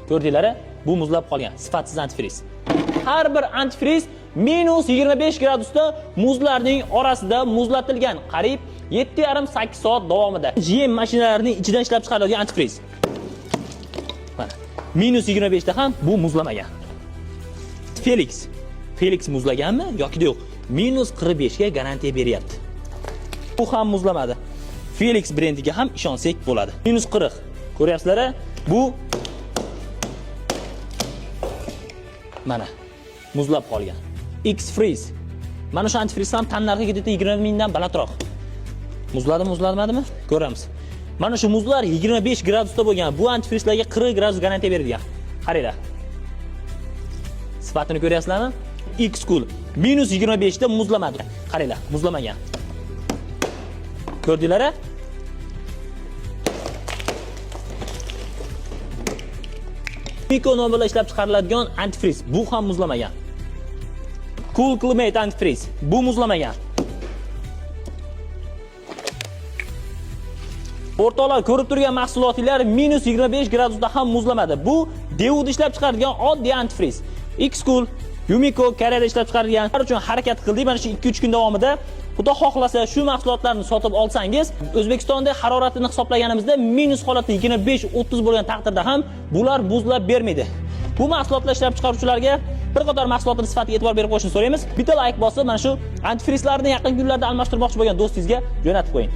Ko'rdinglar, bu muzlab qolgan sifatsiz antifriz. Har bir antifriz minus 25 gradusda muzlarning orasida muzlatilgan, qariyb 7,5-8 soat davomida. GM mashinalarining ichidan ishlab chiqariladigan antifriz. Mana, minus 25 da ham bu muzlamagan. Felix muzlaganmi yoki yo'q? Minus 45 ga garantiya beryapti. Bu ham muzlamadi. Felix brendiga ham ishonsak bo'ladi. Minus 40. Ko'ryapsizlar? Bu mana muzlab qolgan. X-Freeze. Mana shu antifriz ham tan narxiga 20 mingdan balandroq. Muzladimi? Ko'ramiz. Mana shu muzlar 25 gradusda bo'lgan. Bu antifrizlarga 40 gradus garantiya berilgan. Qaranglar. Sifatini ko'ryapsizlarmi? X-Cool minus 25 da muzlamadi. Qaranglar, muzlamagan. Ko'rdinglar? Miko nomi bilan ishlab chiqariladigan antifriz. Bu ham muzlamagan. Cool Climate antifriz. Bu muzlamagan. O'rtoqlar, ko'rib turgan mahsulotlar minus 25 gradusda ham muzlamadi. Bu Dewood ishlab chiqarilgan oddiy antifriz. X-Cool, Yumiko Koreyada ishlab chiqarilgan. Ular uchun harakat qildik. Mana shu 2-3 kun davomida Xudo xohlasa shu mahsulotlarni sotib olsangiz, O'zbekistonda haroratini hisoblaganimizda minus holatda 25-30 bo'lgan taqdirda ham bular buzlab bermaydi. Bu mahsulotlar ishlab chiqaruvchilarga bir qator mahsulotlar sifatiga e'tibor berib qo'yishni so'raymiz. Bitta like bosib, mana shu antifrizlarni yaqin kunlarda almashtirmoqchi bo'lgan do'stingizga jo'natib qo'ying.